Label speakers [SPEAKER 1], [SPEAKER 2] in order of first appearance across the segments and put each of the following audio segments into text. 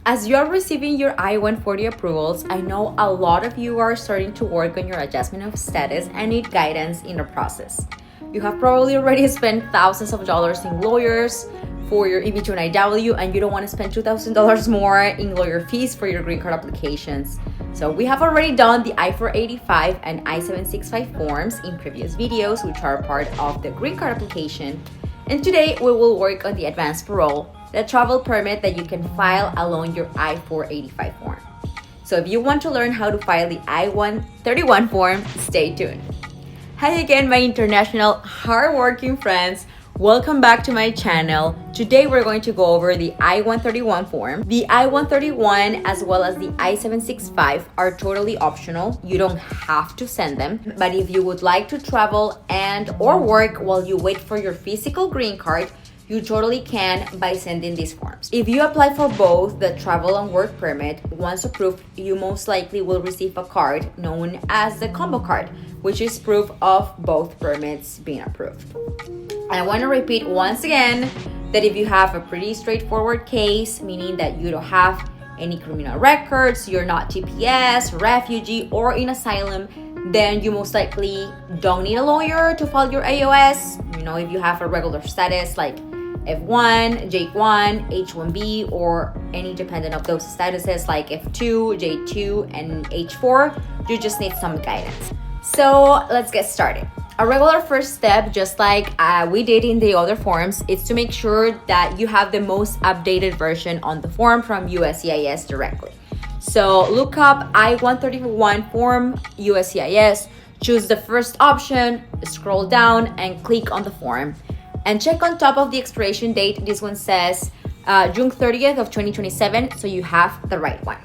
[SPEAKER 1] As you are receiving your I-140 approvals, I know a lot of you are starting to work on your adjustment of status and need guidance in the process. You have probably already spent thousands of dollars in lawyers for your EB2 NIW, and you don't want to spend $2,000 more in lawyer fees for your green card applications. So we have already done the I-485 and I-765 forms in previous videos, which are part of the green card application. And today we will work on the advanced parole, the travel permit that you can file along your I-485 form. So if you want to learn how to file the I-131 form, stay tuned. Hi again, my international hardworking friends. Welcome back to my channel. Today we're going to go over the I-131 form. The I-131 as well as the I-765 are totally optional. You don't have to send them, but if you would like to travel and or work while you wait for your physical green card, you totally can by sending these forms. If you apply for both the travel and work permit, once approved, you most likely will receive a card known as the combo card, which is proof of both permits being approved. And I want to repeat once again that if you have a pretty straightforward case, meaning that you don't have any criminal records, you're not TPS, refugee, or in asylum, then you most likely don't need a lawyer to file your AOS. You know, if you have a regular status like F1, J1, H1B, or any dependent of those statuses like F2, J2, and H4, you just need some guidance. So let's get started. A regular first step, just like we did in the other forms, is to make sure that you have the most updated version on the form from USCIS directly. So look up I-131 form USCIS, choose the first option, scroll down and click on the form. And check on top of the expiration date. This one says June 30th of 2027, so you have the right one.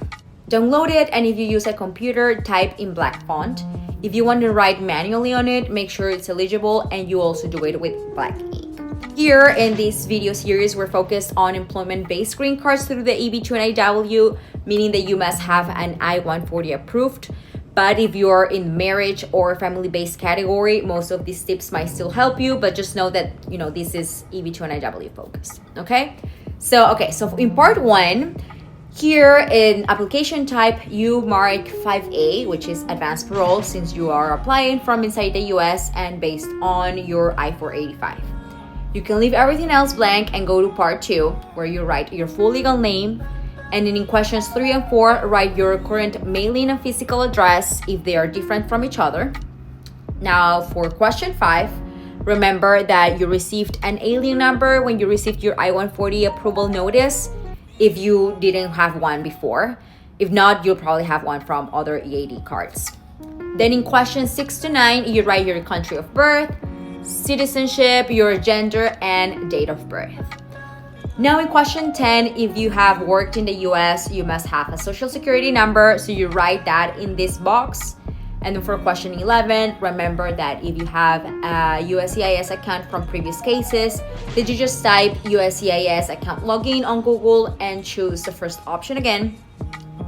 [SPEAKER 1] Download it, and if you use a computer, type in black font. If you want to write manually on it, make sure it's eligible and you also do it with black ink. Here in this video series, we're focused on employment-based green cards through the EB2 NIW, meaning that you must have an I-140 approved. But if you're in marriage or family-based category, most of these tips might still help you, but just know that, you know, this is EB2 NIW focused, okay? So in part one, here in application type, you mark 5A, which is advanced parole, since you are applying from inside the US and based on your I-485. You can leave everything else blank and go to part two, where you write your full legal name, and then in questions 3 and 4, write your current mailing and physical address if they are different from each other. Now for question 5, remember that you received an alien number when you received your I-140 approval notice, if you didn't have one before. If not, you'll probably have one from other EAD cards. Then in questions 6 to 9, you write your country of birth, citizenship, your gender, and date of birth. Now in question 10, if you have worked in the US, you must have a social security number, so you write that in this box. And then for question 11, remember that if you have a USCIS account from previous cases, that you just type USCIS account login on Google and choose the first option again.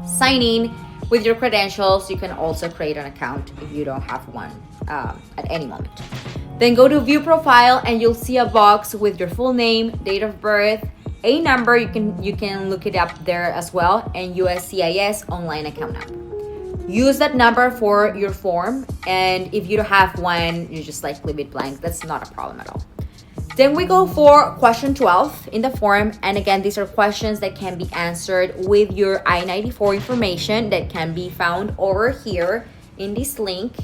[SPEAKER 1] Sign in with your credentials. You can also create an account if you don't have one at any moment. Then go to view profile and you'll see a box with your full name, date of birth, a number, you can look it up there as well, and USCIS online account number. Use that number for your form, and if you don't have one, you just like leave it blank. That's not a problem at all. Then we go for question 12 in the form, and again, these are questions that can be answered with your I-94 information that can be found over here in this link.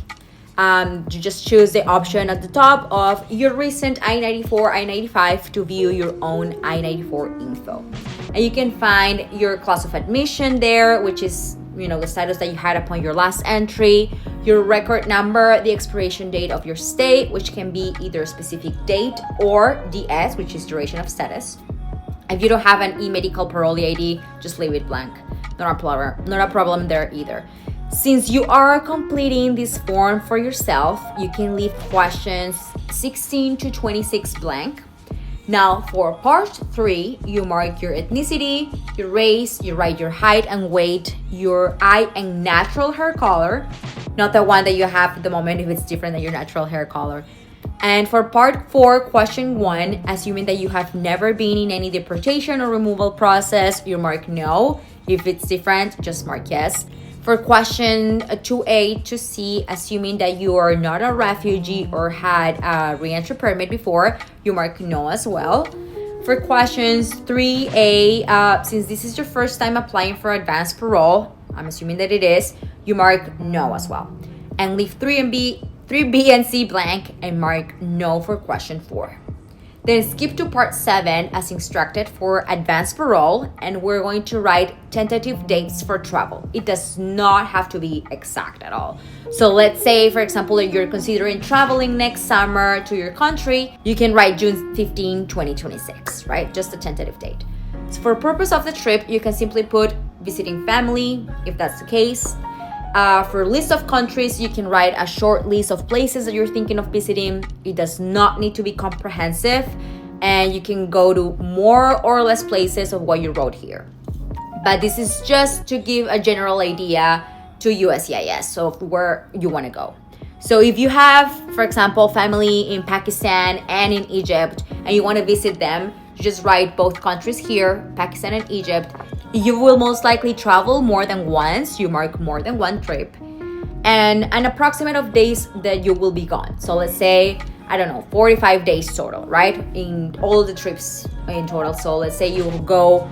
[SPEAKER 1] You just choose the option at the top of your recent I-94, I-95 to view your own I-94 info. And you can find your class of admission there, which is, you know, the status that you had upon your last entry, your record number, the expiration date of your stay, which can be either a specific date or DS, which is duration of status. If you don't have an e-medical parole ID, just leave it blank. Not a problem there either. Since you are completing this form for yourself, you can leave questions 16 to 26 blank. Now for part 3, you mark your ethnicity, your race, you write your height and weight, your eye and natural hair color, not the one that you have at the moment if it's different than your natural hair color, And for part 4, question 1, assuming that you have never been in any deportation or removal process, you mark no. If it's different, just mark yes. For question 2A to C, assuming that you are not a refugee or had a re-entry permit before, you mark no as well. For questions 3A, since this is your first time applying for advanced parole, I'm assuming that it is, you mark no as well. And leave 3B and C blank and mark no for question 4. Then skip to part 7 as instructed for advanced parole, and we're going to write tentative dates for travel. It does not have to be exact at all. So let's say, for example, if you're considering traveling next summer to your country, you can write June 15, 2026, right? Just a tentative date. So for purpose of the trip, you can simply put visiting family, if that's the case. For list of countries, you can write a short list of places that you're thinking of visiting. It does not need to be comprehensive, and you can go to more or less places of what you wrote here. But this is just to give a general idea to USCIS of where you want to go. So if you have, for example, family in Pakistan and in Egypt, and you want to visit them, you just write both countries here, Pakistan and Egypt. You will most likely travel more than once. You mark more than one trip. And an approximate of days that you will be gone. So let's say, I don't know, 45 days total, right? In all the trips in total. So let's say you will go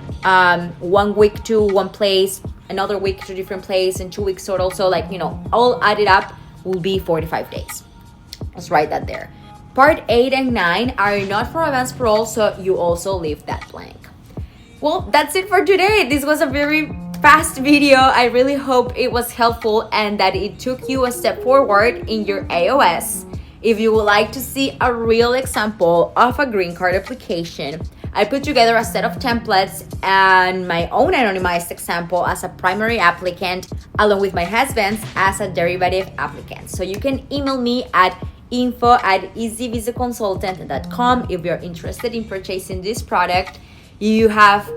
[SPEAKER 1] 1 week to one place, another week to a different place, and 2 weeks total. So like, all added up will be 45 days. Let's write that there. Part 8 and 9 are not for advanced parole, so you also leave that blank. Well, that's it for today. This was a very fast video. I really hope it was helpful and that it took you a step forward in your AOS. If you would like to see a real example of a green card application, I put together a set of templates and my own anonymized example as a primary applicant, along with my husband's as a derivative applicant. So you can email me at info@easyvisaconsultant.com if you're interested in purchasing this product. If you have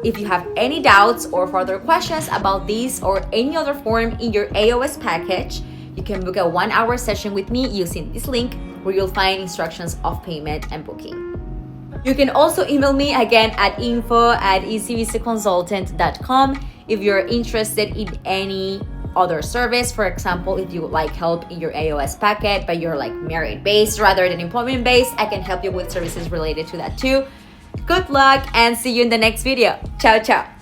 [SPEAKER 1] any doubts or further questions about this or any other form in your AOS package, you can book a 1-hour session with me using this link, where you'll find instructions of payment and booking. You can also email me again at info@easyvisaconsultant.com if you're interested in any other service. For example, if you would like help in your AOS packet, but you're like merit-based rather than employment-based, I can help you with services related to that too. Good luck and see you in the next video. Ciao, ciao.